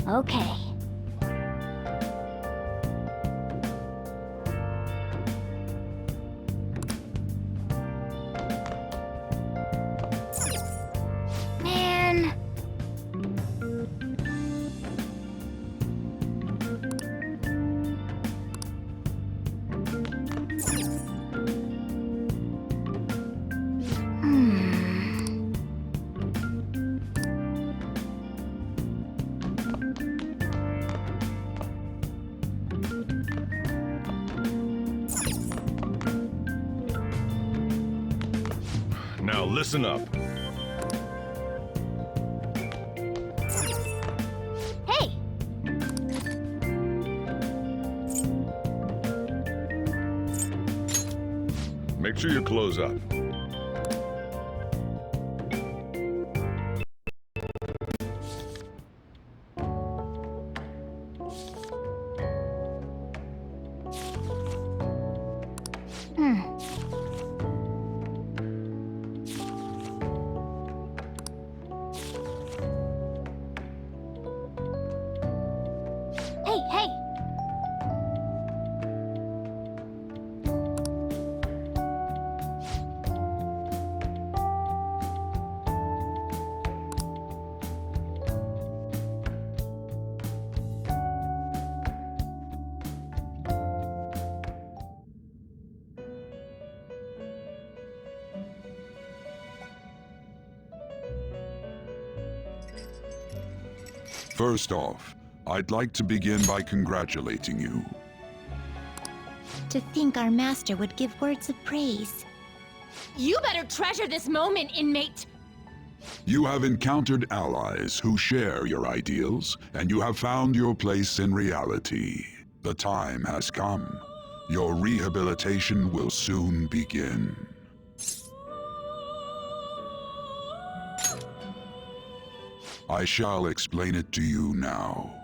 Okay. Man. Now listen up. Hey! Make sure you close up. Hey, hey! First off, I'd like to begin by congratulating you. To think our master would give words of praise. You better treasure this moment, inmate! You have encountered allies who share your ideals, and you have found your place in reality. The time has come. Your rehabilitation will soon begin. I shall explain it to you now.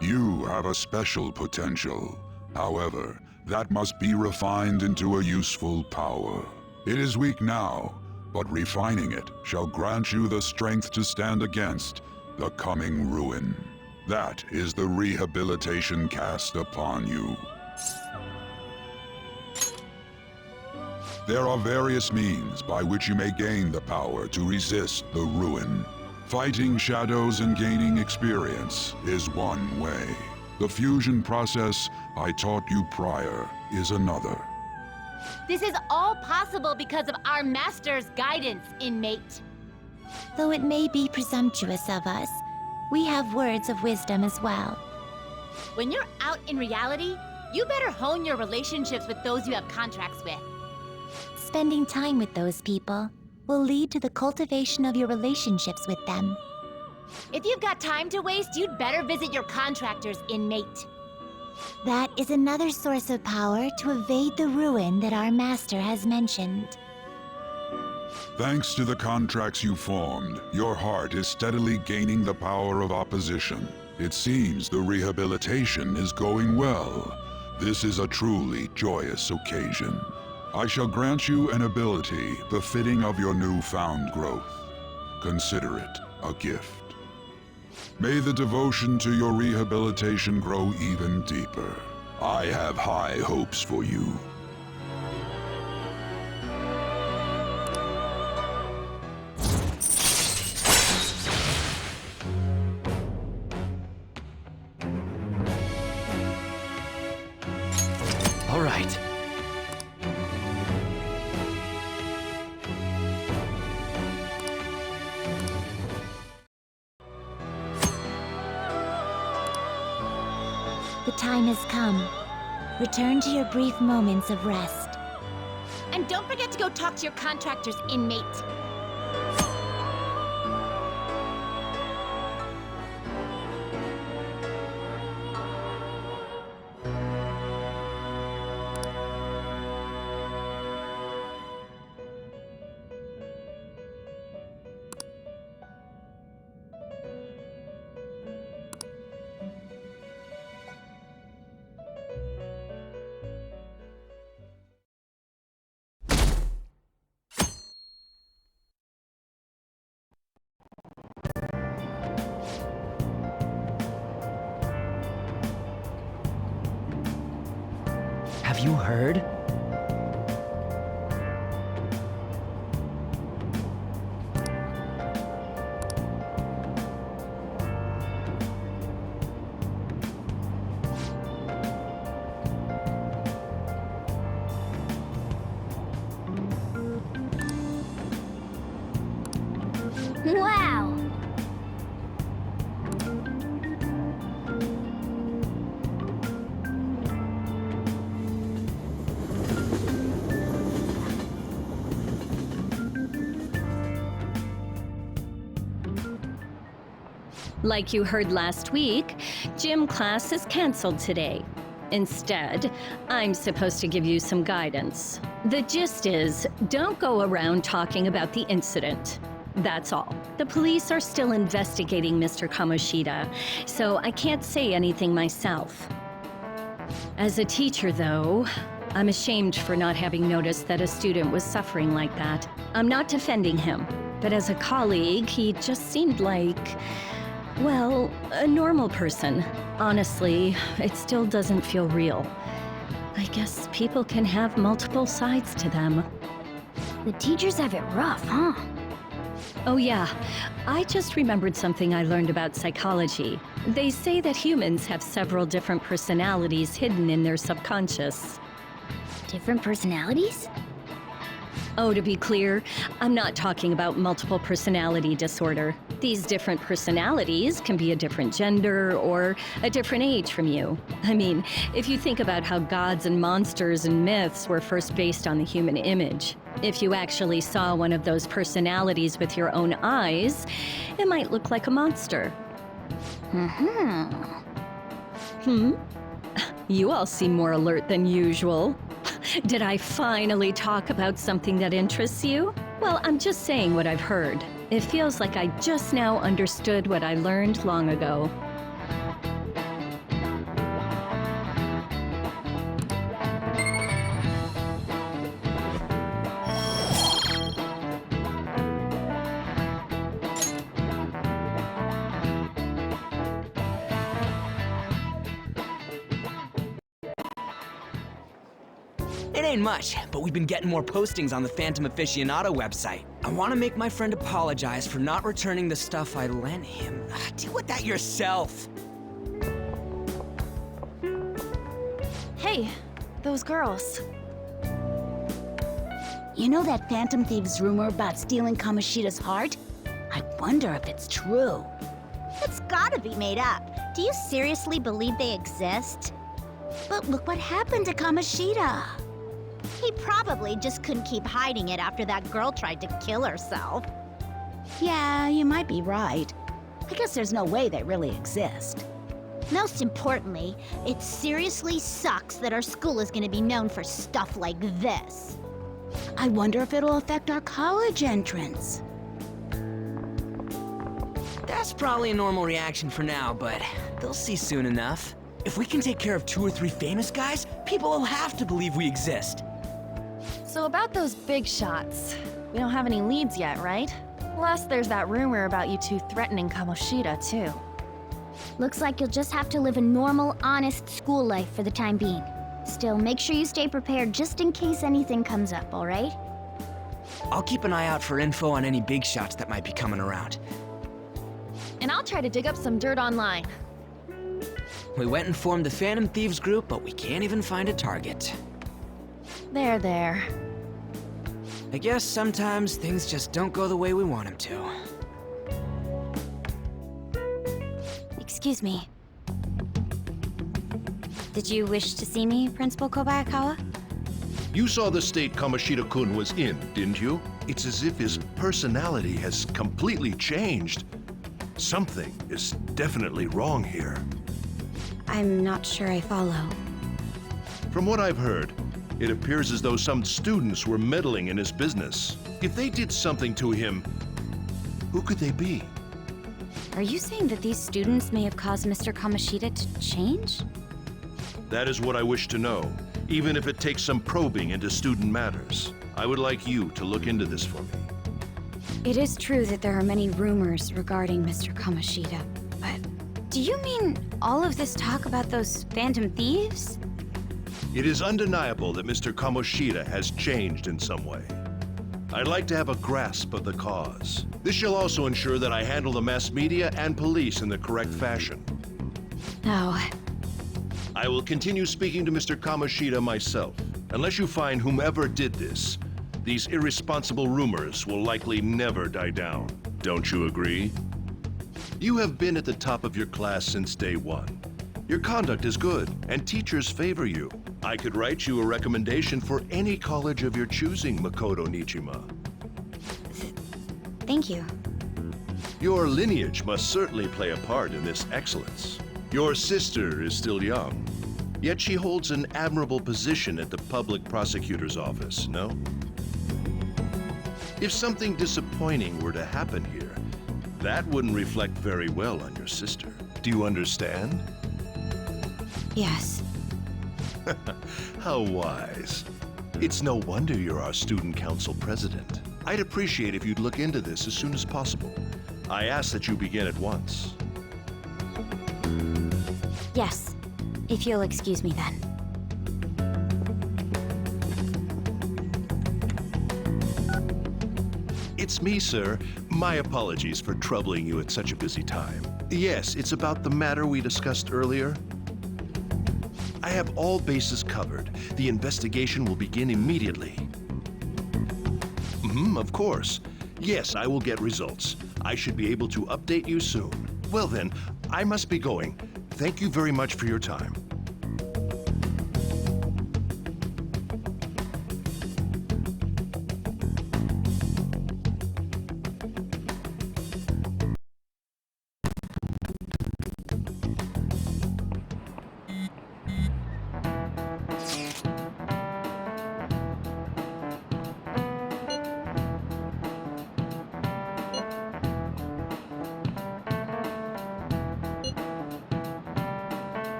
You have a special potential. However, that must be refined into a useful power. It is weak now, but refining it shall grant you the strength to stand against the coming ruin. That is the rehabilitation cast upon you. There are various means by which you may gain the power to resist the ruin. Fighting shadows and gaining experience is one way. The fusion process I taught you prior is another. This is all possible because of our master's guidance, inmate. Though it may be presumptuous of us, we have words of wisdom as well. When you're out in reality, you better hone your relationships with those you have contracts with. Spending time with those people will lead to the cultivation of your relationships with them. If you've got time to waste, you'd better visit your contractors, inmate. That is another source of power to evade the ruin that our master has mentioned. Thanks to the contracts you formed, your heart is steadily gaining the power of opposition. It seems the rehabilitation is going well. This is a truly joyous occasion. I shall grant you an ability befitting of your newfound growth. Consider it a gift. May the devotion to your rehabilitation grow even deeper. I have high hopes for you. All right. The time has come. Return to your brief moments of rest. And don't forget to go talk to your contractors, inmate. you heard? Wow. Like you heard last week, gym class is canceled today. Instead, I'm supposed to give you some guidance. The gist is, don't go around talking about the incident. That's all. The police are still investigating Mr. Kamoshida, so I can't say anything myself. As a teacher, though, I'm ashamed for not having noticed that a student was suffering like that. I'm not defending him, but as a colleague, he just seemed like, well, a normal person. Honestly, it still doesn't feel real. I guess people can have multiple sides to them. The teachers have it rough, huh? Oh yeah, I just remembered something I learned about psychology. They say that humans have several different personalities hidden in their subconscious. Different personalities? Oh, to be clear, I'm not talking about multiple personality disorder. These different personalities can be a different gender or a different age from you. I mean, if you think about how gods and monsters and myths were first based on the human image, if you actually saw one of those personalities with your own eyes, it might look like a monster. You all seem more alert than usual. Did I finally talk about something that interests you? Well, I'm just saying what I've heard. It feels like I just now understood what I learned long ago. It ain't much, but we've been getting more postings on the Phantom Aficionado website. I want to make my friend apologize for not returning the stuff I lent him. Deal with that yourself. Hey, those girls. You know that Phantom Thieves rumor about stealing Kamoshida's heart? I wonder if it's true. It's gotta be made up. Do you seriously believe they exist? But look what happened to Kamoshida. He probably just couldn't keep hiding it after that girl tried to kill herself. Yeah, you might be right. I guess there's no way they really exist. Most importantly, it seriously sucks that our school is gonna be known for stuff like this. I wonder if it'll affect our college entrance. That's probably a normal reaction for now, but they'll see soon enough. If we can take care of 2 or 3 famous guys, people will have to believe we exist. So about those big shots, we don't have any leads yet, right? Plus, there's that rumor about you two threatening Kamoshida, too. Looks like you'll just have to live a normal, honest school life for the time being. Still, make sure you stay prepared just in case anything comes up, alright? I'll keep an eye out for info on any big shots that might be coming around. And I'll try to dig up some dirt online. We went and formed the Phantom Thieves group, but we can't even find a target. There. I guess sometimes things just don't go the way we want them to. Excuse me. Did you wish to see me, Principal Kobayakawa? You saw the state Kamoshida-kun was in, didn't you? It's as if his personality has completely changed. Something is definitely wrong here. I'm not sure I follow. From what I've heard, it appears as though some students were meddling in his business. If they did something to him, who could they be? Are you saying that these students may have caused Mr. Kamoshida to change? That is what I wish to know, even if it takes some probing into student matters. I would like you to look into this for me. It is true that there are many rumors regarding Mr. Kamoshida, but do you mean all of this talk about those Phantom Thieves? It is undeniable that Mr. Kamoshida has changed in some way. I'd like to have a grasp of the cause. This shall also ensure that I handle the mass media and police in the correct fashion. Oh, I will continue speaking to Mr. Kamoshida myself. Unless you find whomever did this, these irresponsible rumors will likely never die down. Don't you agree? You have been at the top of your class since day one. Your conduct is good, and teachers favor you. I could write you a recommendation for any college of your choosing, Makoto Nijima. thank you. Your lineage must certainly play a part in this excellence. Your sister is still young, yet she holds an admirable position at the public prosecutor's office, no? If something disappointing were to happen here, that wouldn't reflect very well on your sister. Do you understand? Yes. How wise. It's no wonder you're our student council president. I'd appreciate if you'd look into this as soon as possible. I ask that you begin at once. Yes. If you'll excuse me then. It's me, sir. My apologies for troubling you at such a busy time. Yes, it's about the matter we discussed earlier. I have all bases covered. The investigation will begin immediately. Of course. Yes, I will get results. I should be able to update you soon. Well then, I must be going. Thank you very much for your time.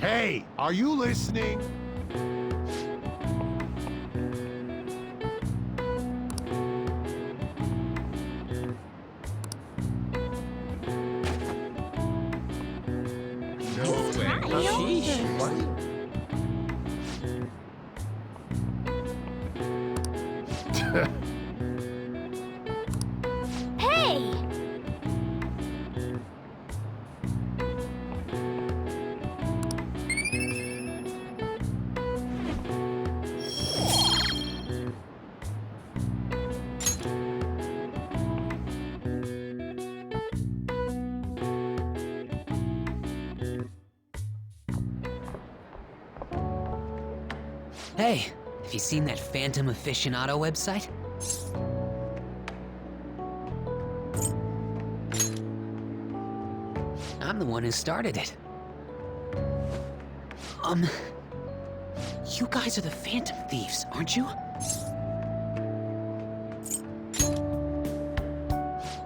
Hey, are you listening? Hey! Hey, have you seen that Phantom Aficionado website? I'm the one who started it. You guys are the Phantom Thieves, aren't you?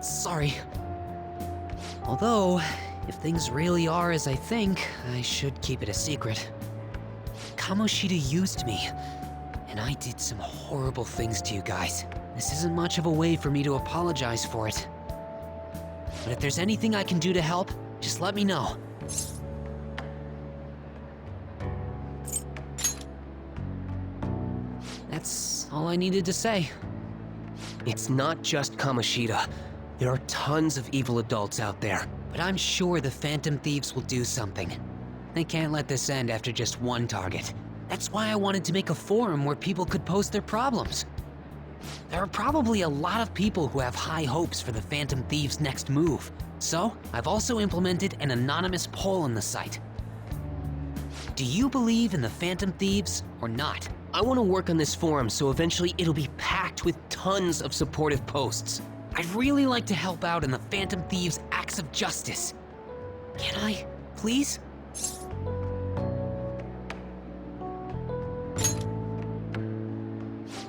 Sorry. Although, if things really are as I think, I should keep it a secret. Kamoshida used me, and I did some horrible things to you guys. This isn't much of a way for me to apologize for it. But if there's anything I can do to help, just let me know. That's all I needed to say. It's not just Kamoshida. There are tons of evil adults out there. But I'm sure the Phantom Thieves will do something. They can't let this end after just one target. That's why I wanted to make a forum where people could post their problems. There are probably a lot of people who have high hopes for the Phantom Thieves' next move. So, I've also implemented an anonymous poll on the site. Do you believe in the Phantom Thieves or not? I want to work on this forum so eventually it'll be packed with tons of supportive posts. I'd really like to help out in the Phantom Thieves' acts of justice. Can I, please?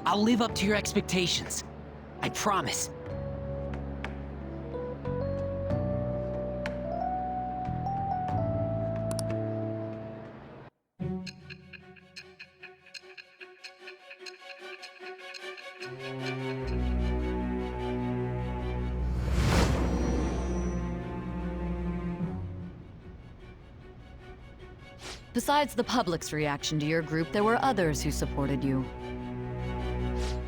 I'll live up to your expectations. I promise. Besides the public's reaction to your group, there were others who supported you.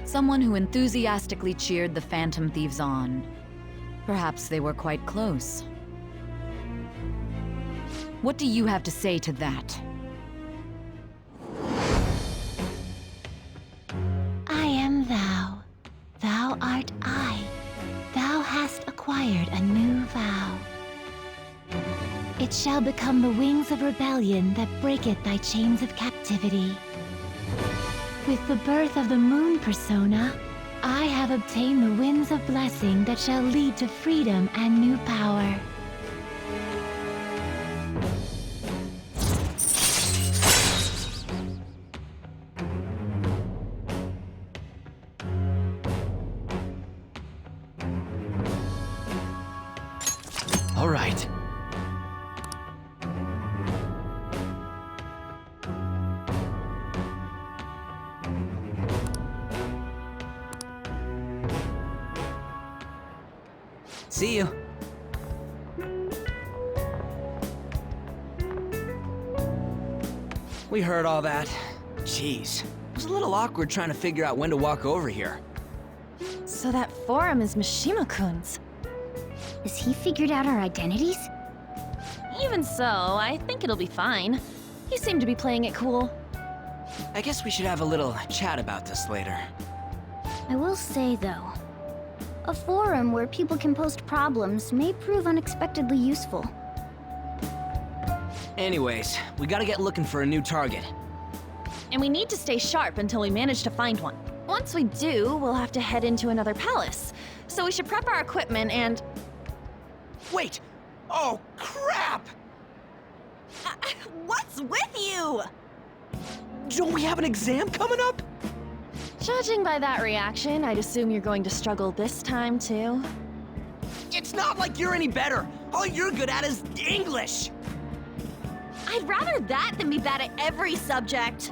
Someone who enthusiastically cheered the Phantom Thieves on. Perhaps they were quite close. What do you have to say to that? I am thou. Thou art I. Thou hast acquired a new vow. It shall become the wings of rebellion that breaketh thy chains of captivity. With the birth of the moon persona, I have obtained the winds of blessing that shall lead to freedom and new power. All right. See you. We heard all that. Jeez. It was a little awkward trying to figure out when to walk over here. So that forum is Mishima-kun's. Has he figured out our identities? Even so, I think it'll be fine. He seemed to be playing it cool. I guess we should have a little chat about this later. I will say, though, a forum where people can post problems may prove unexpectedly useful. Anyways, we gotta get looking for a new target. And we need to stay sharp until we manage to find one. Once we do, we'll have to head into another palace. So we should prep our equipment and... Wait! Oh, crap! What's with you? Don't we have an exam coming up? Judging by that reaction, I'd assume you're going to struggle this time, too. It's not like you're any better. All you're good at is English. I'd rather that than be bad at every subject.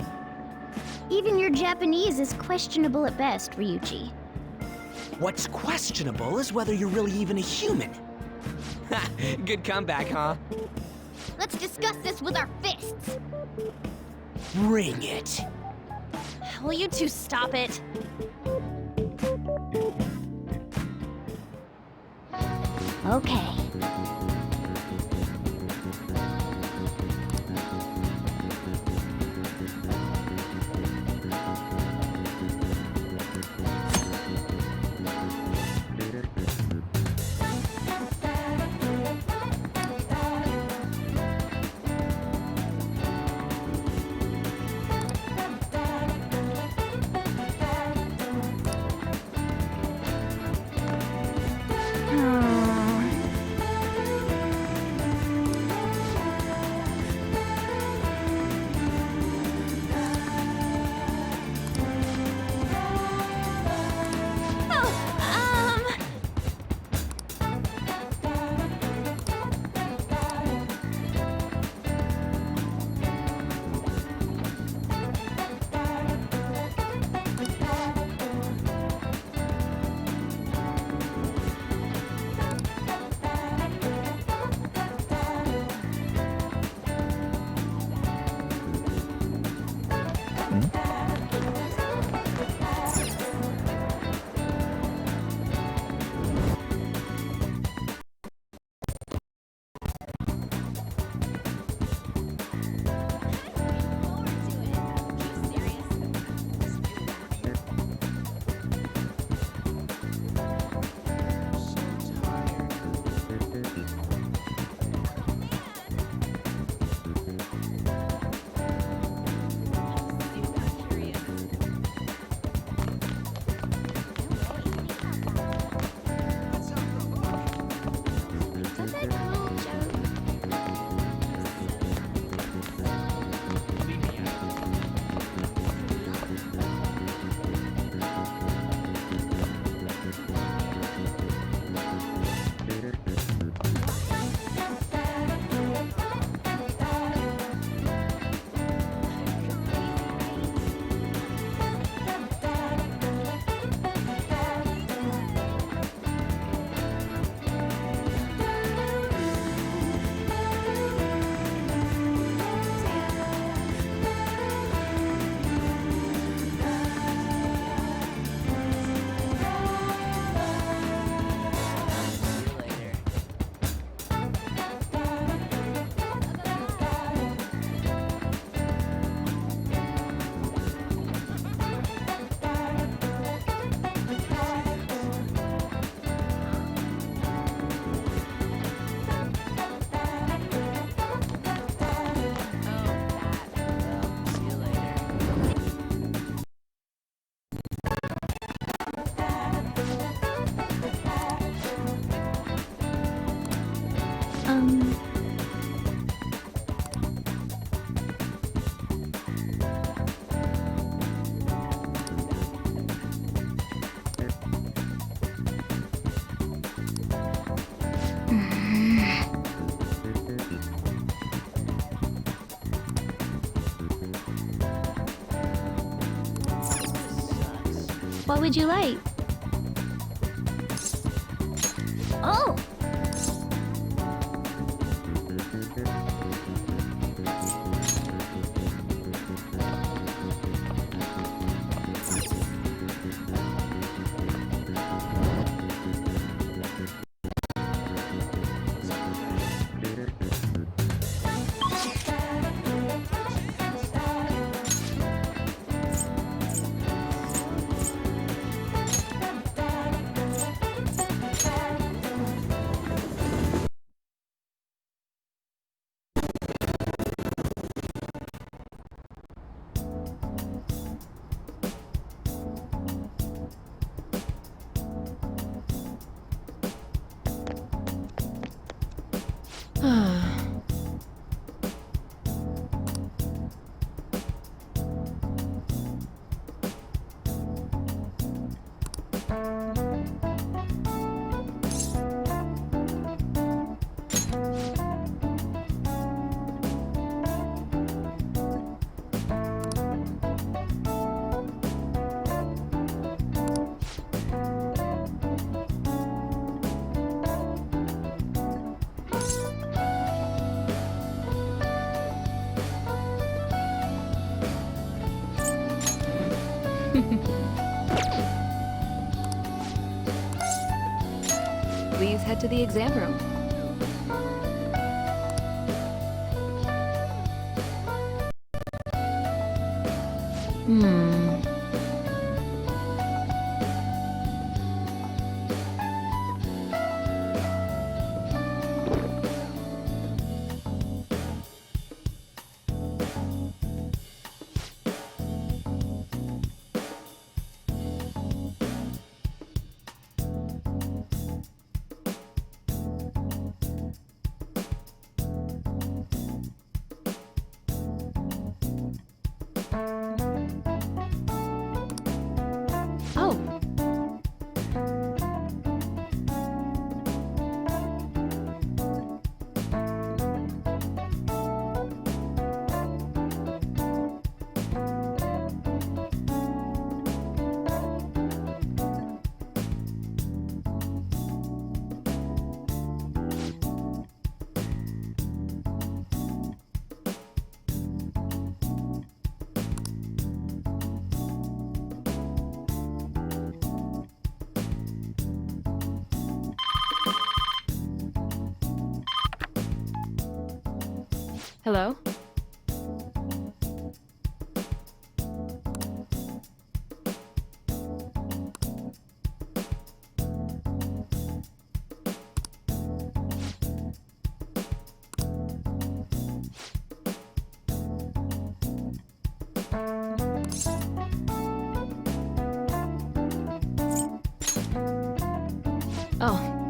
Even your Japanese is questionable at best, Ryuji. What's questionable is whether you're really even a human. Ha! Good comeback, huh? Let's discuss this with our fists! Bring it. Will you two stop it? Okay. What would you like? Oh! Please head to the exam room. Hello? Oh.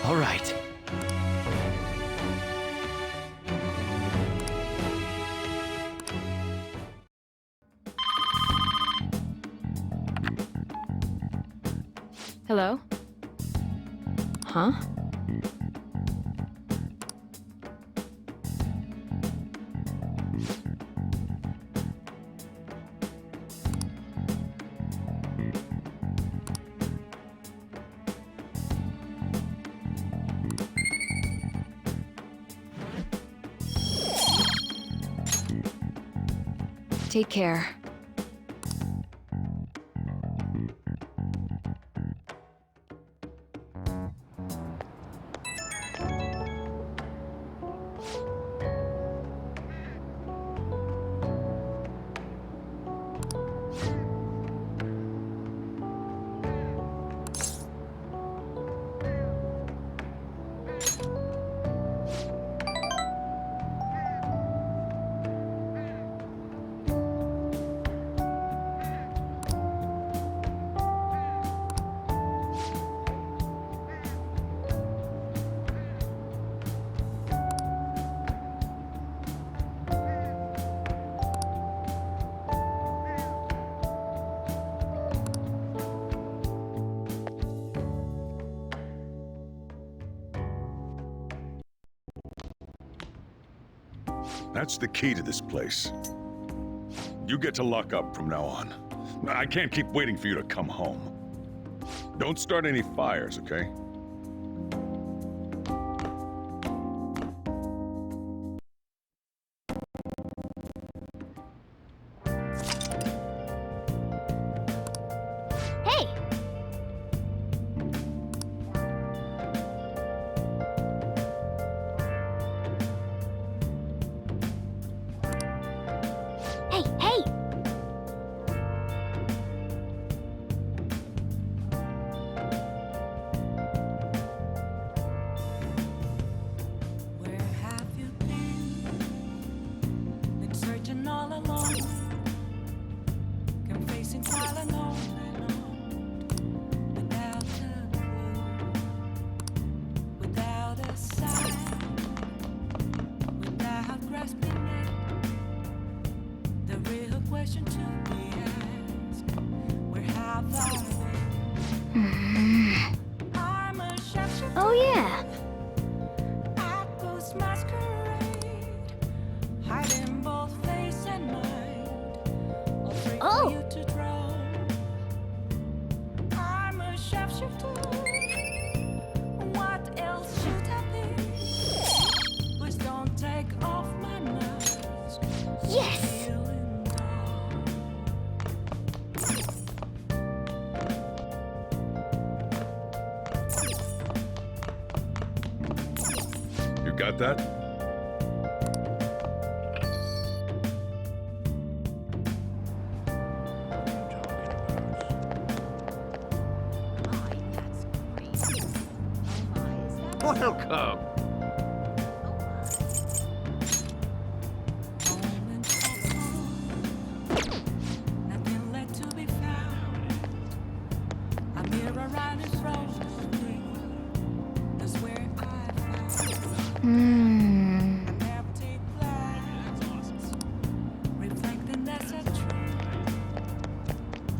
All right. Hello? Huh? Take care. That's the key to this place. You get to lock up from now on. I can't keep waiting for you to come home. Don't start any fires, okay? Hey! Hey, hey! Where have you been? Been searching all along, confessing silent on and on, without a clue, without a sign, without grasping it. The real question to be asked: where have I been? I'm a chef. Oh, yeah. At Ghost Masquerade, hiding both face and mind. All three Oh. for you to draw. I'm a shapeshifter. What else should I be? Please don't take off my mask. Yes! Feeling dark. You got that? Welcome. Nothing left to be found. I'm here around this road. That's where I found. Never take glass, reflecting that's a truth.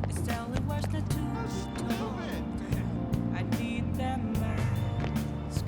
It's telling words not to be told. I need that mask.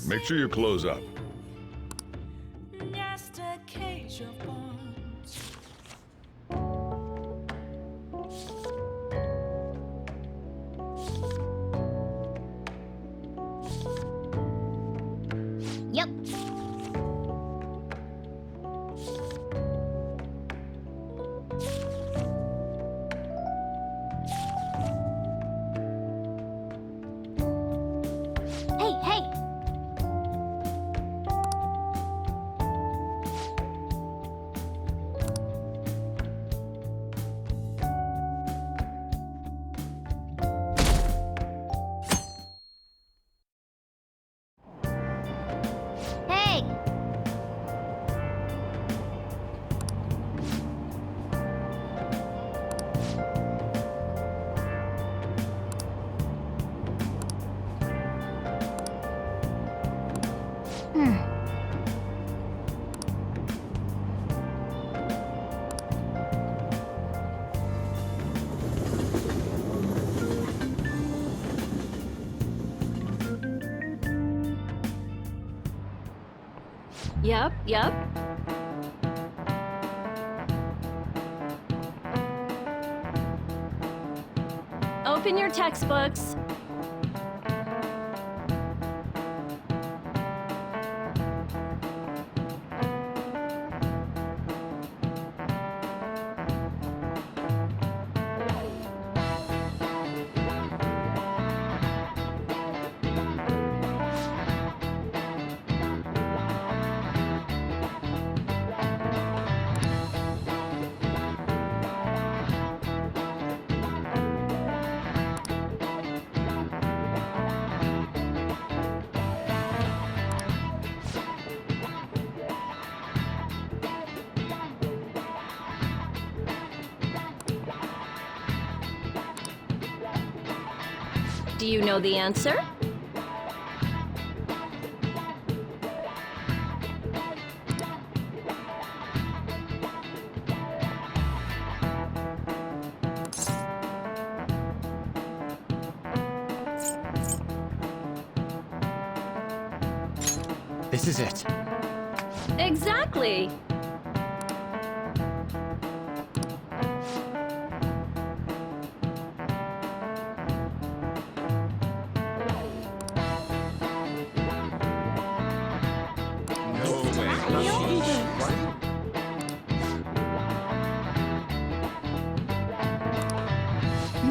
Make sure you close up. Just a cage of bones. Yep. Hey, hey! Hey! Yep, yep. Open your textbooks. Do you know the answer? This is it. Exactly.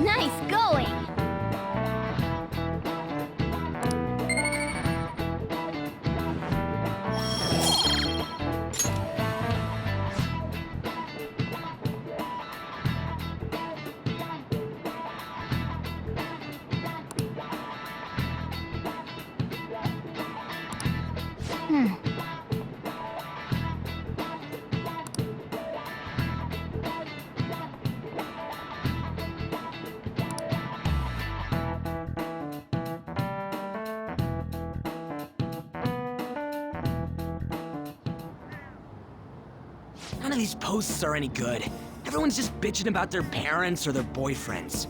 Nice going! None of these posts are any good. Everyone's just bitching about their parents or their boyfriends.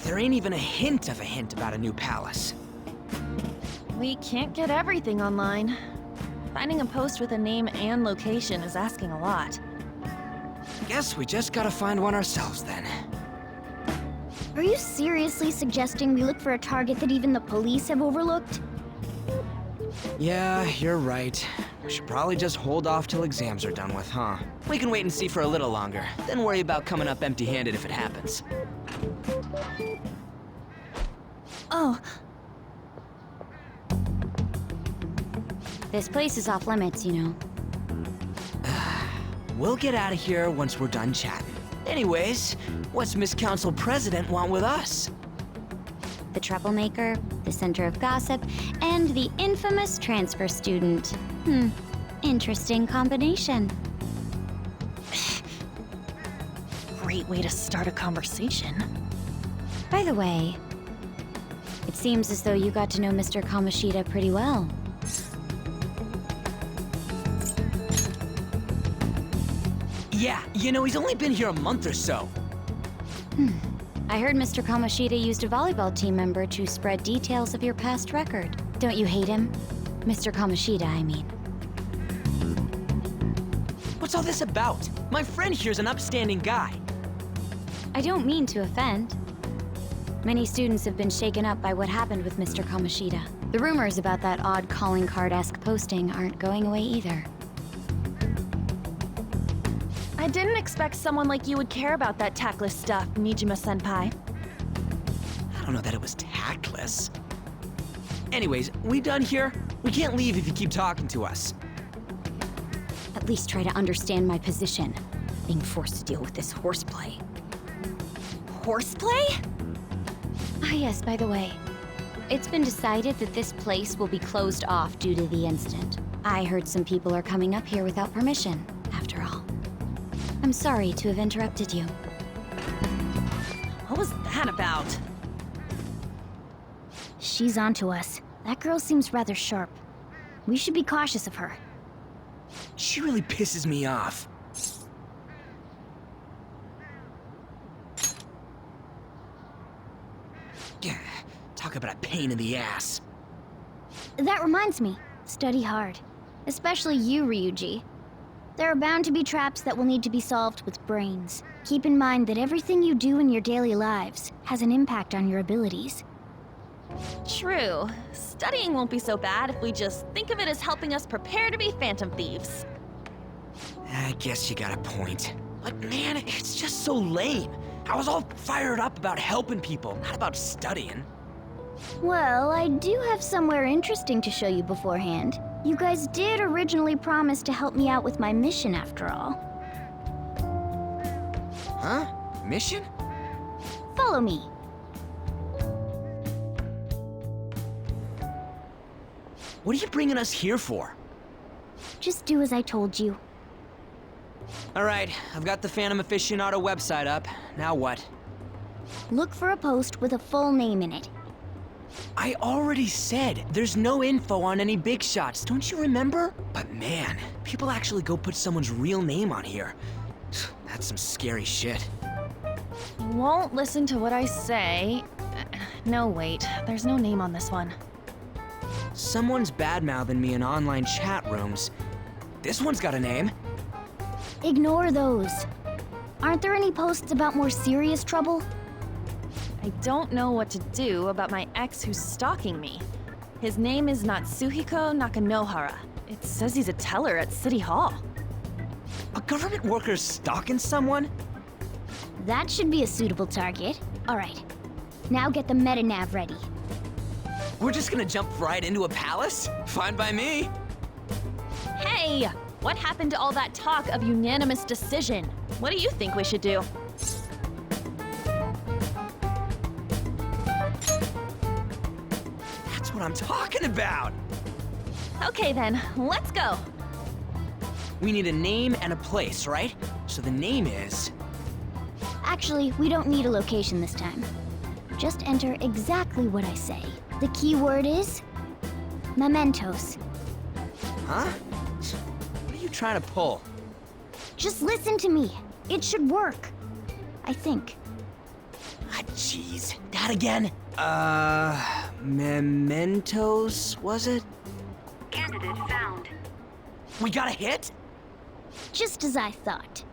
There ain't even a hint about a new palace. We can't get everything online. Finding a post with a name and location is asking a lot. Guess we just gotta find one ourselves then. Are you seriously suggesting we look for a target that even the police have overlooked? Yeah, you're right. We should probably just hold off till exams are done with, huh? We can wait and see for a little longer, then worry about coming up empty-handed if it happens. Oh. This place is off limits, you know. We'll get out of here once we're done chatting. Anyways, what's Miss Council President want with us? The troublemaker, the center of gossip, and the infamous transfer student. Interesting combination. Great way to start a conversation. By the way, it seems as though you got to know Mr. Kamoshida pretty well. Yeah, you know, he's only been here a month or so. I heard Mr. Kamoshida used a volleyball team member to spread details of your past record. Don't you hate him? Mr. Kamoshida, I mean. What's all this about? My friend here's an upstanding guy. I don't mean to offend. Many students have been shaken up by what happened with Mr. Kamoshida. The rumors about that odd calling card-esque posting aren't going away either. I didn't expect someone like you would care about that tactless stuff, Nijima-senpai. I don't know that it was tactless. Anyways, we done here? We can't leave if you keep talking to us. At least try to understand my position, being forced to deal with this horseplay. Horseplay? Ah yes, by the way. It's been decided that this place will be closed off due to the incident. I heard some people are coming up here without permission, after all. I'm sorry to have interrupted you. What was that about? She's onto us. That girl seems rather sharp. We should be cautious of her. She really pisses me off. Talk about a pain in the ass. That reminds me, study hard. Especially you, Ryuji. There are bound to be traps that will need to be solved with brains. Keep in mind that everything you do in your daily lives has an impact on your abilities. True. Studying won't be so bad if we just think of it as helping us prepare to be Phantom Thieves. I guess you got a point. But man, it's just so lame. I was all fired up about helping people, not about studying. Well, I do have somewhere interesting to show you beforehand. You guys did originally promise to help me out with my mission after all. Huh? Mission? Follow me. What are you bringing us here for? Just do as I told you. Alright, I've got the Phantom Aficionado website up. Now what? Look for a post with a full name in it. I already said there's no info on any big shots, don't you remember? But man, people actually go put someone's real name on here. That's some scary shit. You won't listen to what I say. No, wait. There's no name on this one. Someone's bad-mouthing me in online chat rooms. This one's got a name. Ignore those. Aren't there any posts about more serious trouble? I don't know what to do about my ex who's stalking me. His name is Natsuhiko Nakanohara. It says he's a teller at City Hall. A government worker's stalking someone? That should be a suitable target. All right. Now get the meta-nav ready. We're just gonna jump right into a palace? Fine by me. Hey! What happened to all that talk of unanimous decision? What do you think we should do? That's what I'm talking about! Okay then, let's go! We need a name and a place, right? So the name is... Actually, we don't need a location this time. Just enter exactly what I say. The keyword is... mementos. Huh? What are you trying to pull? Just listen to me. It should work. I think. Ah, jeez. That again? Mementos, was it? Candidate found. We got a hit? Just as I thought.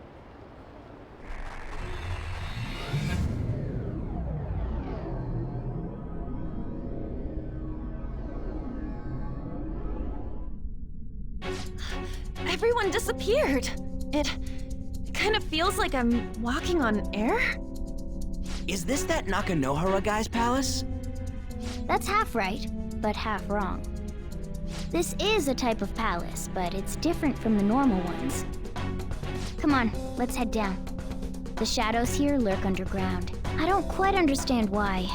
Everyone disappeared. It kind of feels like I'm walking on air. Is this that Nakanohara guy's palace? That's half right, but half wrong. This is a type of palace, but it's different from the normal ones. Come on, let's head down. The shadows here lurk underground. I don't quite understand why.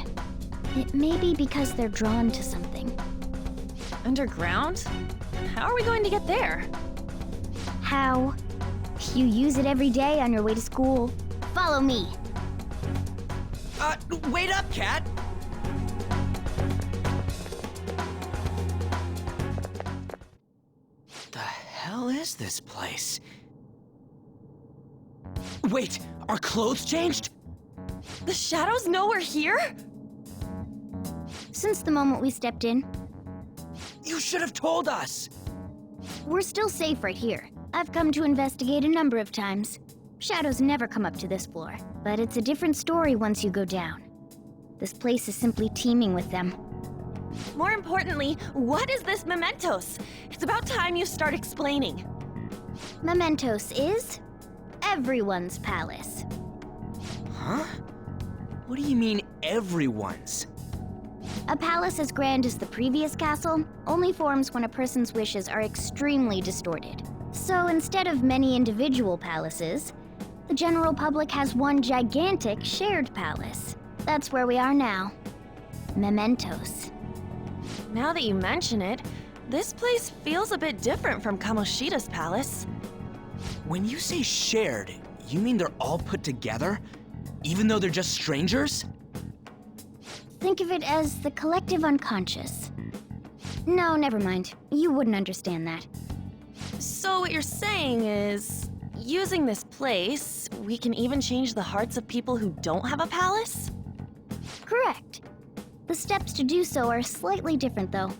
It may be because they're drawn to something. Underground? How are we going to get there? How? You use it every day on your way to school. Follow me. Wait up, Cat! The hell is this place? Wait, our clothes changed? The shadows know we're here? Since the moment we stepped in. You should have told us! We're still safe right here. I've come to investigate a number of times. Shadows never come up to this floor, but it's a different story once you go down. This place is simply teeming with them. More importantly, what is this Mementos? It's about time you start explaining. Mementos is everyone's palace. Huh? What do you mean, everyone's? A palace as grand as the previous castle only forms when a person's wishes are extremely distorted. So instead of many individual palaces, the general public has one gigantic shared palace. That's where we are now. Mementos. Now that you mention it, this place feels a bit different from Kamoshida's palace. When you say shared, you mean they're all put together? Even though they're just strangers? Think of it as the collective unconscious. No, never mind. You wouldn't understand that. So what you're saying is, using this place, we can even change the hearts of people who don't have a palace? Correct. The steps to do so are slightly different, though.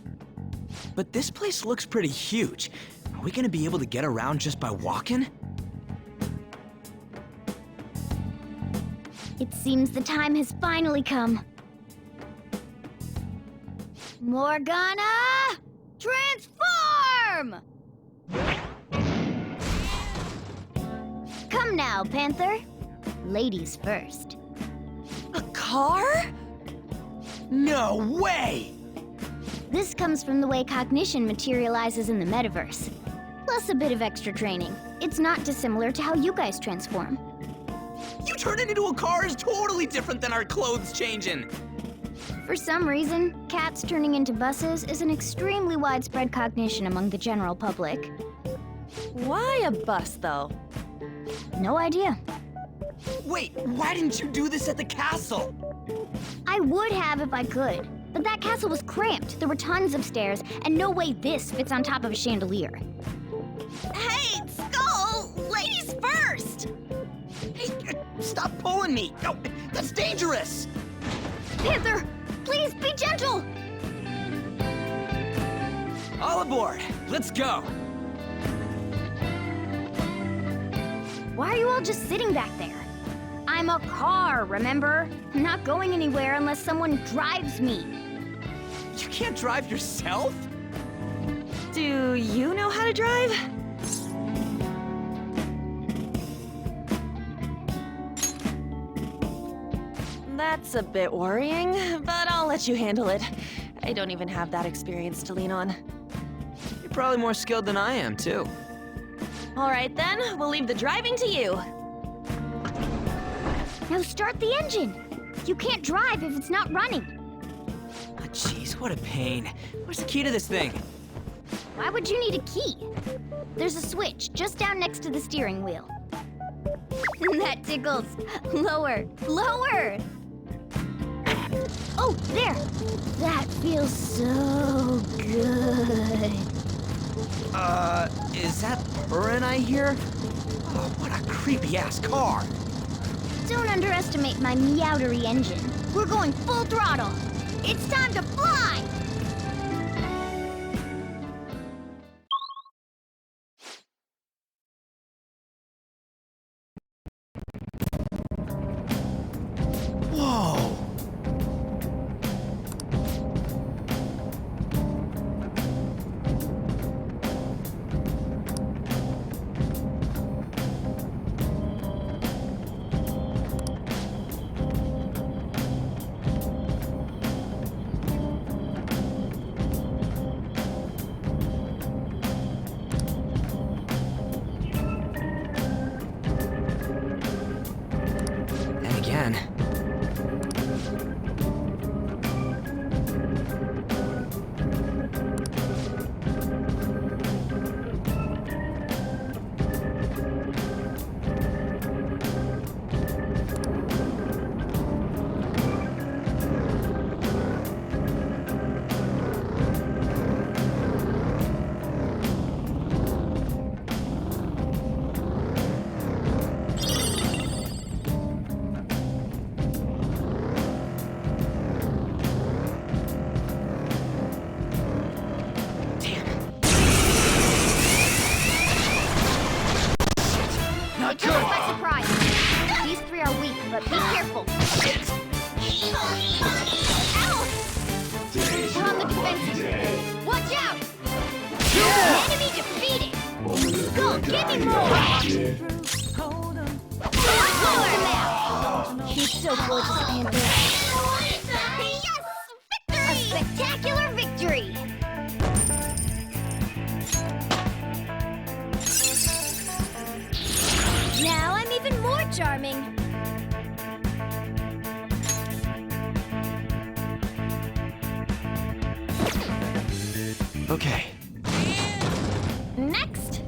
But this place looks pretty huge. Are we gonna be able to get around just by walking? It seems the time has finally come. Morgana! Transform! Come now, Panther. Ladies first. A car? No way! This comes from the way cognition materializes in the Metaverse. Plus a bit of extra training. It's not dissimilar to how you guys transform. You turning into a car is totally different than our clothes changing! For some reason, cats turning into buses is an extremely widespread cognition among the general public. Why a bus, though? No idea. Wait, why didn't you do this at the castle? I would have if I could, but that castle was cramped. There were tons of stairs, and no way this fits on top of a chandelier. Hey, Skull! Ladies first! Hey, stop pulling me! No, that's dangerous! Panther, please be gentle! All aboard! Let's go! Why are you all just sitting back there? I'm a car, remember? I'm not going anywhere unless someone drives me. You can't drive yourself? Do you know how to drive? That's a bit worrying, but I'll let you handle it. I don't even have that experience to lean on. You're probably more skilled than I am, too. All right then, we'll leave the driving to you. Now start the engine. You can't drive if it's not running. Oh, jeez, what a pain. Where's the key to this thing? Why would you need a key? There's a switch just down next to the steering wheel. That tickles. Lower, lower! Oh, there! That feels so good. Is that purring I hear? Oh, what a creepy-ass car! Don't underestimate my meowdery engine. We're going full throttle. It's time to fly! Whoa! Give me more! Hold 'em. Lower him out! He's so gorgeous, Panther. Yes! Victory! A spectacular victory! Now I'm even more charming. Okay. Next!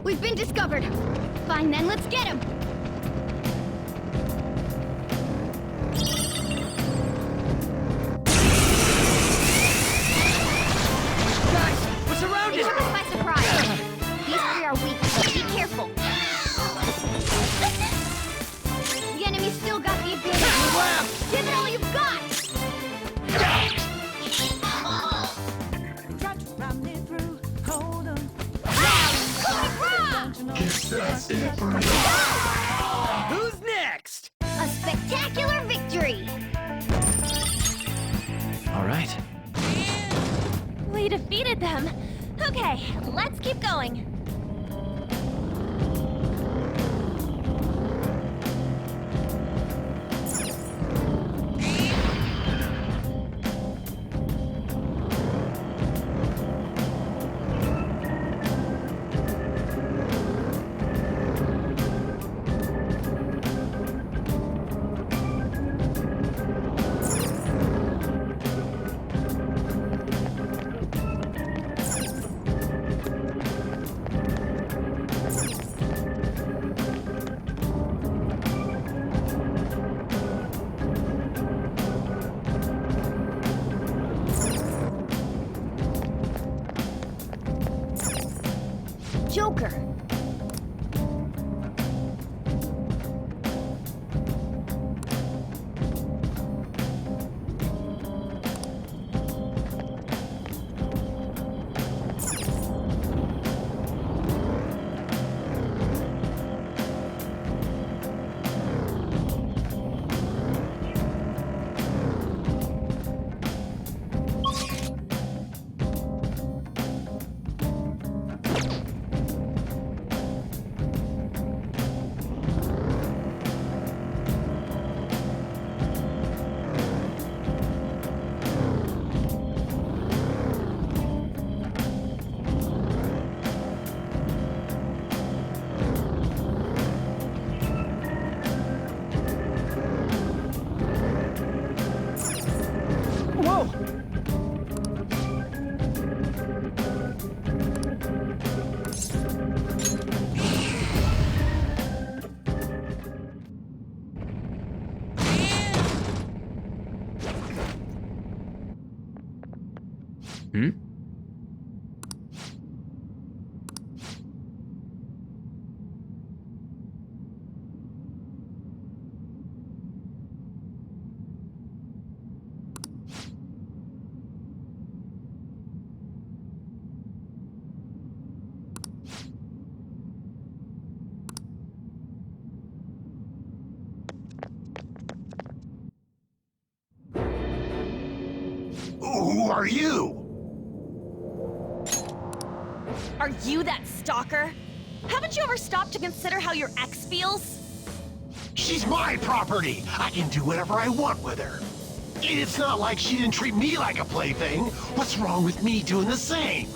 We've been discovered. Fine then, let's get him. Guys, we're surrounded! They took us by surprise. These three are weak, so be careful. The enemy's still got the advantage. Give it all you've got. Try to run me through. Hold 'em. Who's next? A spectacular victory. All right. We defeated them. Okay, let's keep going. Joker. Whoa! Hmm? Who are you? Are you that stalker? Haven't you ever stopped to consider how your ex feels? She's my property. I can do whatever I want with her. It's not like she didn't treat me like a plaything. What's wrong with me doing the same?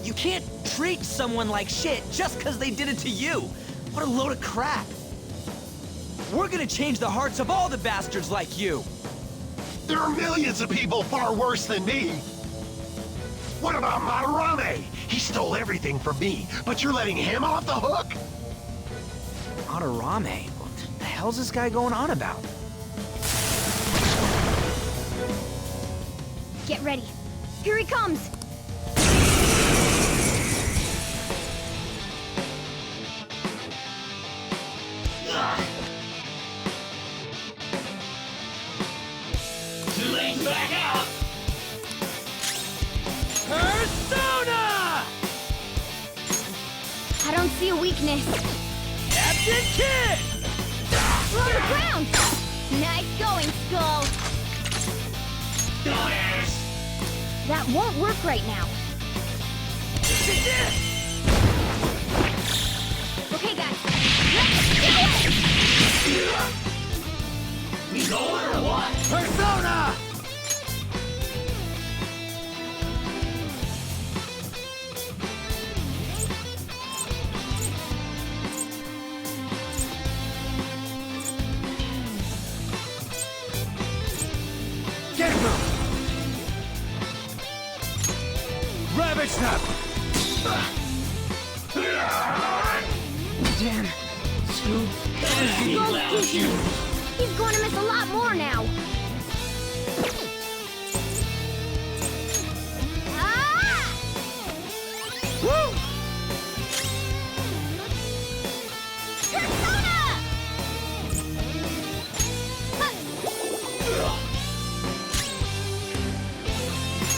You can't treat someone like shit just because they did it to you. What a load of crap. We're gonna change the hearts of all the bastards like you. There are millions of people far worse than me. What about Madarame? He stole everything from me, but you're letting him off the hook? Madarame? What the hell's this guy going on about? Get ready. Here he comes. Back up! Persona! I don't see a weakness. Captain Kid! We're on the ground! Nice going, Skull! That won't work right now. Okay, guys. Let's do it! You going or what? Persona! Get him! Rabbit snap! Damn. Too busy. Go, Kichi! He's going to miss a lot more now. Ah! Woo! Persona!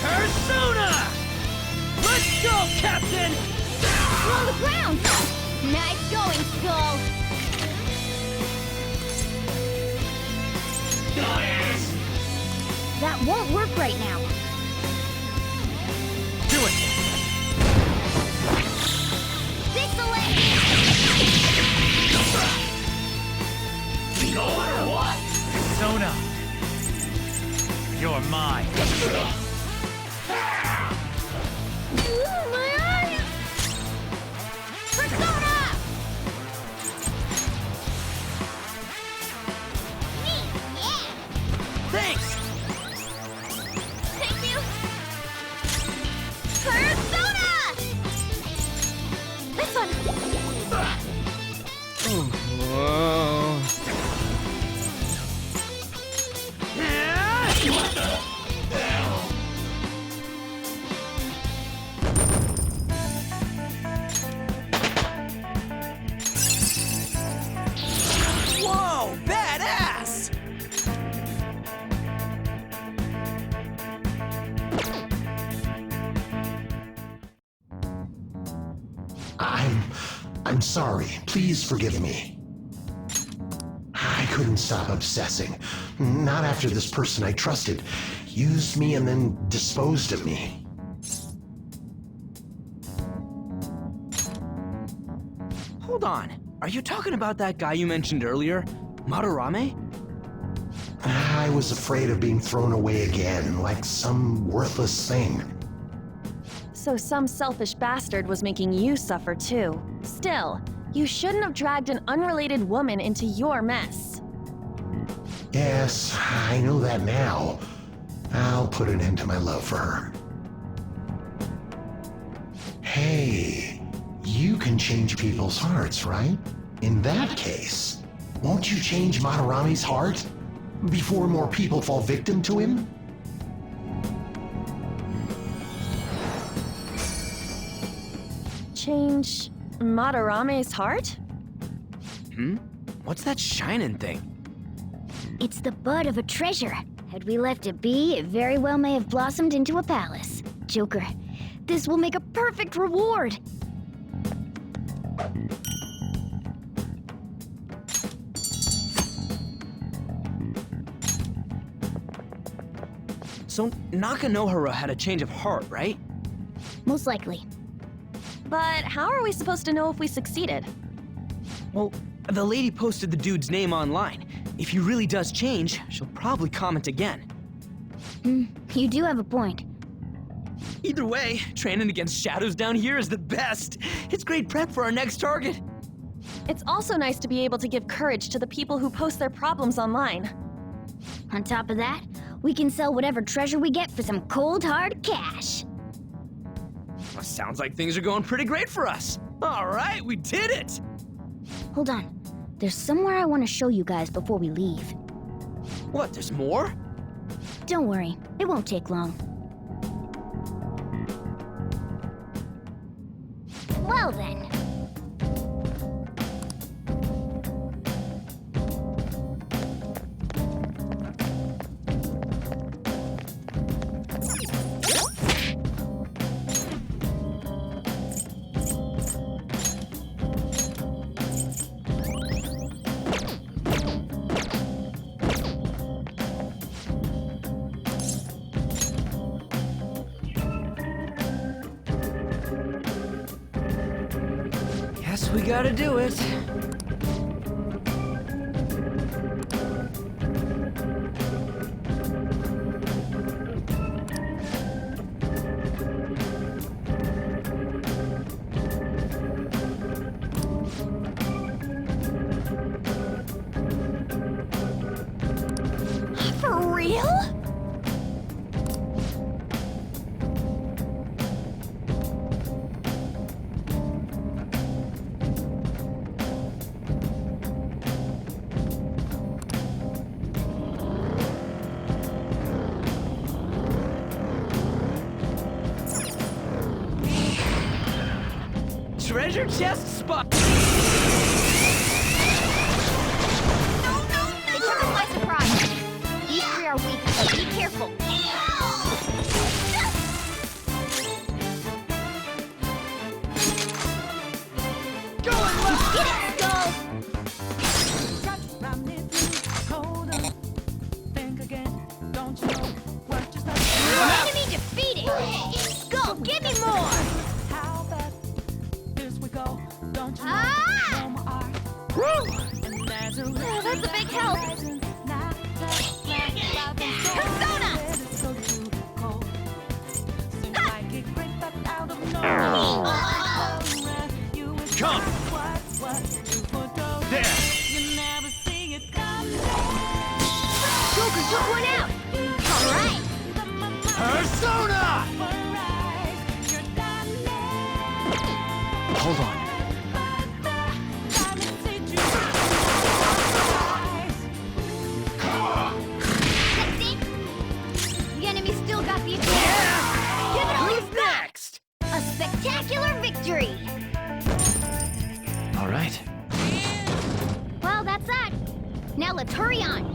Persona! Let's go, Captain! We're on the ground! Nice going, Skull! That won't work right now. Do it! This'll You going or what? Persona! You're mine. Ooh, my eyes! Persona! Neat, yeah! Thanks! Thank you! Persona! This one! What the hell? Whoa, badass! I'm sorry. Please forgive me. I couldn't stop obsessing. Not after this person I trusted used me and then disposed of me. Hold on. Are you talking about that guy you mentioned earlier? Madarame? I was afraid of being thrown away again, like some worthless thing. So some selfish bastard was making you suffer too. Still, you shouldn't have dragged an unrelated woman into your mess. Yes, I know that now. I'll put an end to my love for her. Hey, you can change people's hearts, right? In that case, won't you change Madarame's heart before more people fall victim to him? Change Madarame's heart? What's that shining thing? It's the bud of a treasure. Had we left it be, it very well may have blossomed into a palace. Joker, this will make a perfect reward. So Nakanohara had a change of heart, right? Most likely. But how are we supposed to know if we succeeded? Well, the lady posted the dude's name online. If he really does change, she'll probably comment again. You do have a point. Either way, training against shadows down here is the best. It's great prep for our next target. It's also nice to be able to give courage to the people who post their problems online. On top of that, we can sell whatever treasure we get for some cold, hard cash. Well, sounds like things are going pretty great for us. All right, we did it! Hold on. There's somewhere I want to show you guys before we leave. What, there's more? Don't worry, it won't take long. Well then. Guess we gotta do it. For real? Treasure chest spot! They took us by surprise. These three are weak, so be careful. Get it, Skull! Enemy defeated! Skull, give me more! Ah! Oh, that's a big help! Persona! Come! There! Joker took one out! Alright! Persona! Hold on. That's it! The enemy still got the advantage! Give it all Who's next? a spectacular victory! All right. Well, that's that. Now let's hurry on.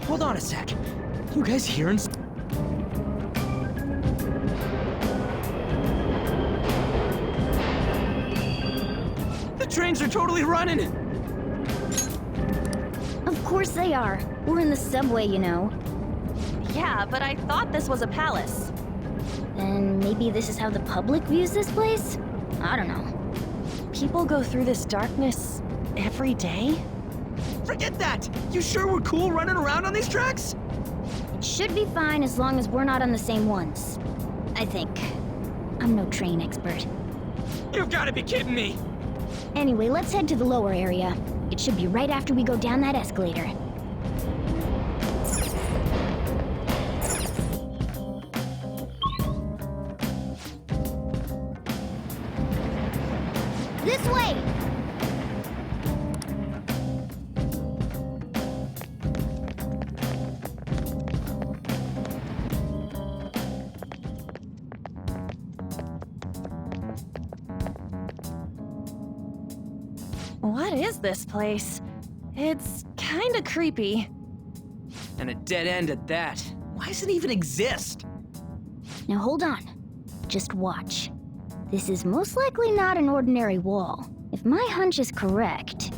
Hold on a sec. You guys hearing? The trains are totally running! Of course they are. We're in the subway, you know. Yeah, but I thought this was a palace. Then maybe this is how the public views this place? I don't know. People go through this darkness every day? Forget that! You sure we're cool running around on these tracks? It should be fine as long as we're not on the same ones. I think. I'm no train expert. You've gotta be kidding me! Anyway, let's head to the lower area. It should be right after we go down that escalator. This way! What is this place? It's kinda creepy. And a dead end at that. Why does it even exist? Now hold on. Just watch. This is most likely not an ordinary wall. If my hunch is correct...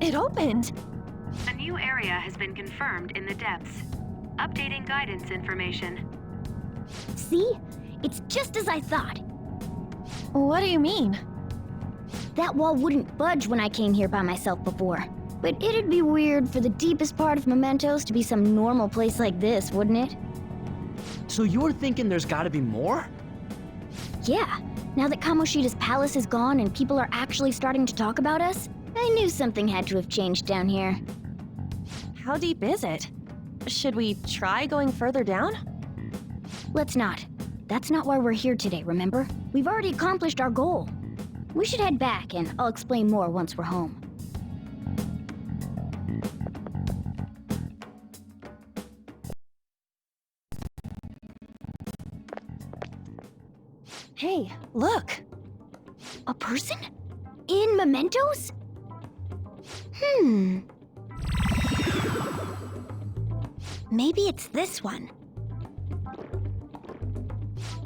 It opened! A new area has been confirmed in the depths. Updating guidance information. See? It's just as I thought. What do you mean? That wall wouldn't budge when I came here by myself before. But it'd be weird for the deepest part of Mementos to be some normal place like this, wouldn't it? So you're thinking there's gotta be more? Yeah. Now that Kamoshida's palace is gone and people are actually starting to talk about us, I knew something had to have changed down here. How deep is it? Should we try going further down? Let's not. That's not why we're here today, remember? We've already accomplished our goal. We should head back, and I'll explain more once we're home. Hey, look! A person? In mementos? Maybe it's this one.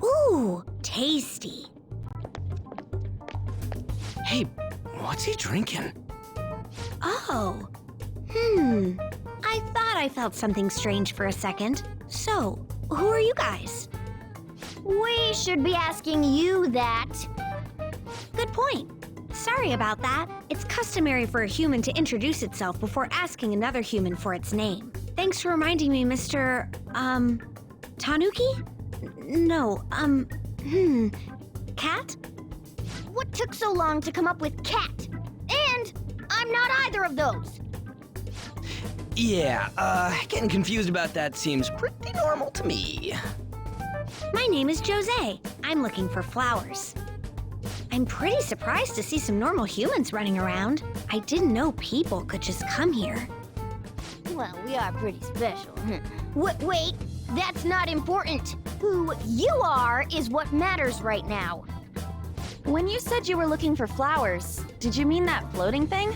Ooh, tasty. Hey, what's he drinking? Oh. I thought I felt something strange for a second. So, who are you guys? We should be asking you that. Good point. Sorry about that. It's customary for a human to introduce itself before asking another human for its name. Thanks for reminding me, Mr. Tanuki? No, Cat? What took so long to come up with cat? And I'm not either of those. Yeah, getting confused about that seems pretty normal to me. My name is Jose. I'm looking for flowers. I'm pretty surprised to see some normal humans running around. I didn't know people could just come here. Well, we are pretty special. Wait, that's not important. Who you are is what matters right now. When you said you were looking for flowers, did you mean that floating thing?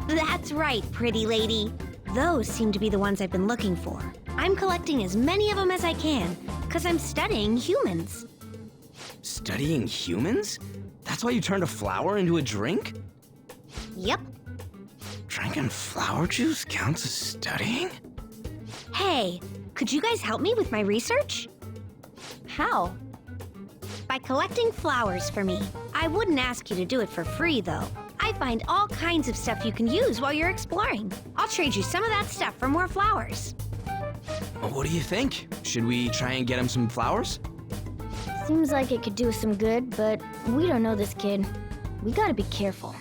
That's right, pretty lady. Those seem to be the ones I've been looking for. I'm collecting as many of them as I can, because I'm studying humans. Studying humans? That's why you turned a flower into a drink? Yep. Drinking flower juice counts as studying? Hey, could you guys help me with my research? How? By collecting flowers for me. I wouldn't ask you to do it for free, though. I find all kinds of stuff you can use while you're exploring. I'll trade you some of that stuff for more flowers. What do you think? Should we try and get him some flowers? Seems like it could do us some good, but we don't know this kid. We gotta be careful.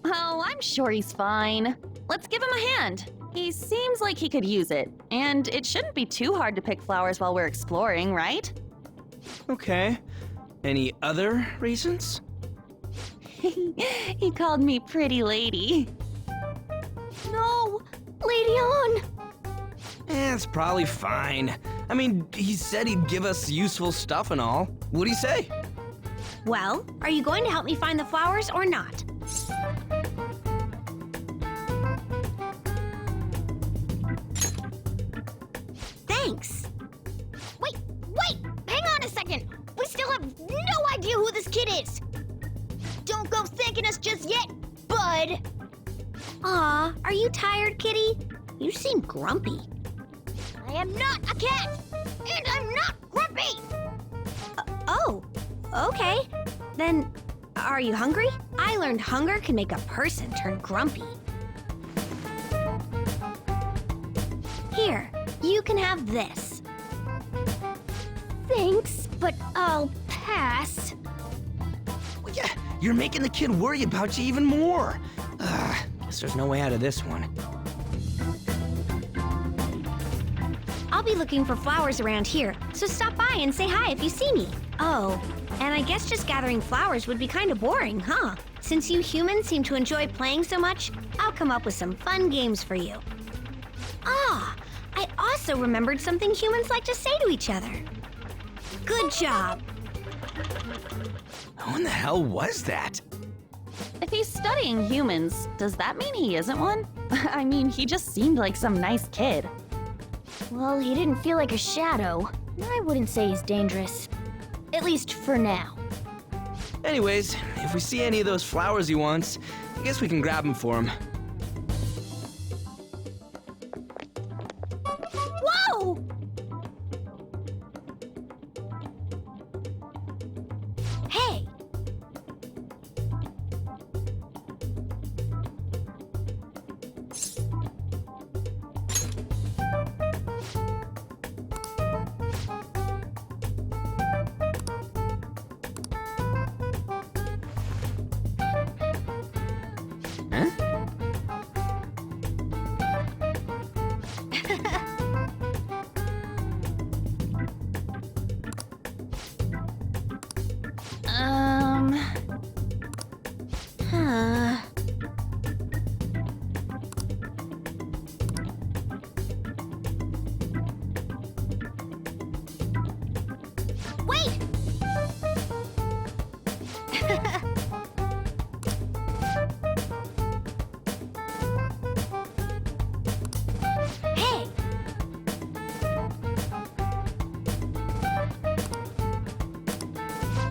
Oh, I'm sure he's fine. Let's give him a hand. He seems like he could use it, and it shouldn't be too hard to pick flowers while we're exploring, right? Okay. Any other reasons? He called me pretty lady. No! Lady on! It's probably fine. I mean, he said he'd give us useful stuff and all. What'd he say? Well, are you going to help me find the flowers or not? Thanks. Wait! Hang on a second! We still have no idea who this kid is! Don't go thanking us just yet, bud! Aw, are you tired, kitty? You seem grumpy. I am not a cat! And I'm not grumpy! Oh, okay. Then, are you hungry? I learned hunger can make a person turn grumpy. Here, you can have this. Thanks, but I'll pass. Well, yeah, you're making the kid worry about you even more. Guess there's no way out of this one. I'll be looking for flowers around here, so stop by and say hi if you see me. Oh, and I guess just gathering flowers would be kind of boring, huh? Since you humans seem to enjoy playing so much, I'll come up with some fun games for you. Ah, I also remembered something humans like to say to each other. Good job. Who in the hell was that? If he's studying humans, does that mean he isn't one? I mean, he just seemed like some nice kid. Well, he didn't feel like a shadow. I wouldn't say he's dangerous. At least for now. Anyways, if we see any of those flowers he wants, I guess we can grab them for him. Whoa! Hey!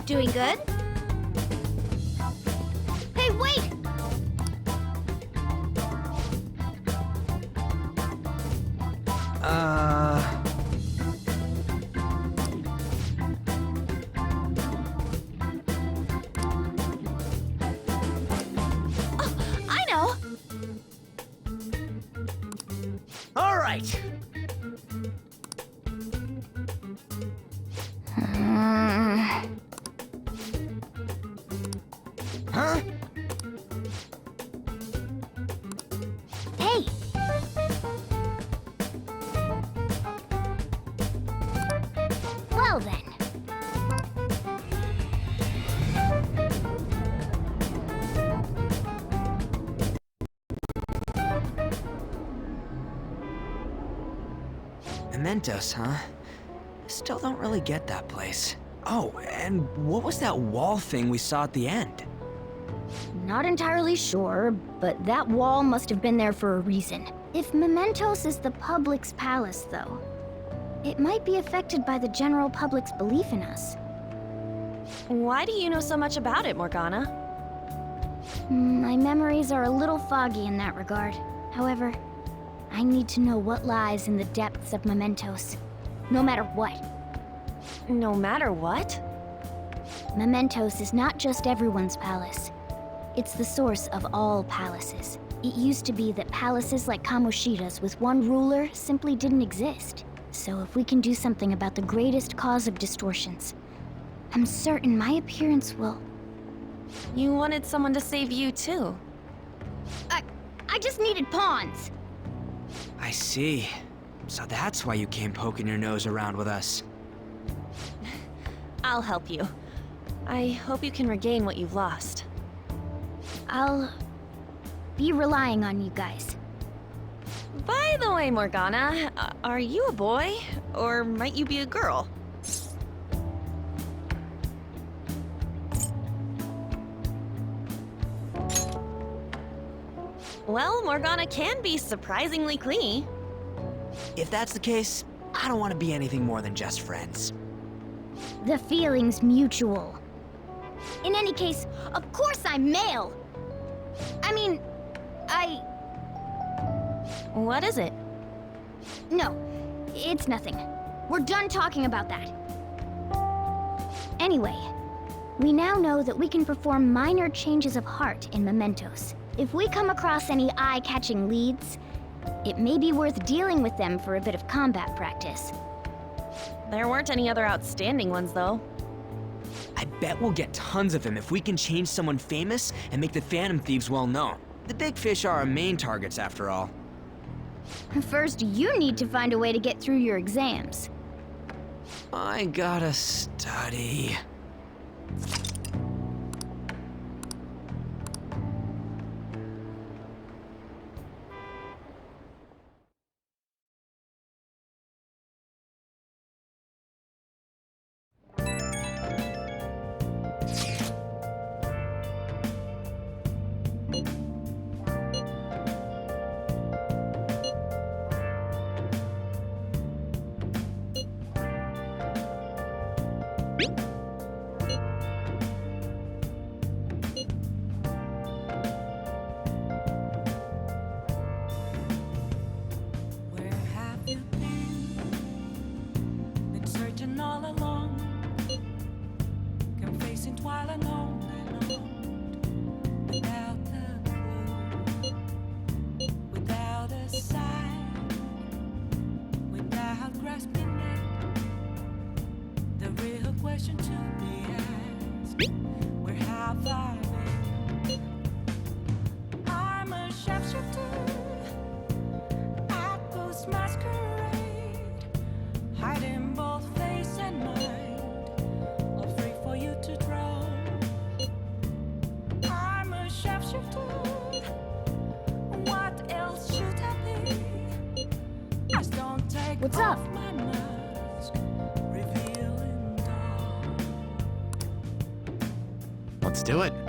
Doing good? Hey, wait! I know! All right. Huh? Hey! Well then. Mementos, huh? Still don't really get that place. Oh, and what was that wall thing we saw at the end? Not entirely sure, but that wall must have been there for a reason. If Mementos is the public's palace, though, it might be affected by the general public's belief in us. Why do you know so much about it, Morgana? My memories are a little foggy in that regard. However, I need to know what lies in the depths of Mementos, no matter what. No matter what? Mementos is not just everyone's palace. It's the source of all palaces. It used to be that palaces like Kamoshida's with one ruler simply didn't exist. So if we can do something about the greatest cause of distortions, I'm certain my appearance will... You wanted someone to save you, too. I just needed pawns! I see. So that's why you came poking your nose around with us. I'll help you. I hope you can regain what you've lost. I'll be relying on you guys. By the way, Morgana, are you a boy? Or might you be a girl? Well, Morgana can be surprisingly clingy. If that's the case, I don't want to be anything more than just friends. The feeling's mutual. In any case, of course I'm male! What is it? No, it's nothing. We're done talking about that. Anyway, we now know that we can perform minor changes of heart in Mementos. If we come across any eye-catching leads, it may be worth dealing with them for a bit of combat practice. There weren't any other outstanding ones, though. I bet we'll get tons of them if we can change someone famous and make the Phantom Thieves well known. The big fish are our main targets, after all. First, you need to find a way to get through your exams. I gotta study. What's up? Let's do it.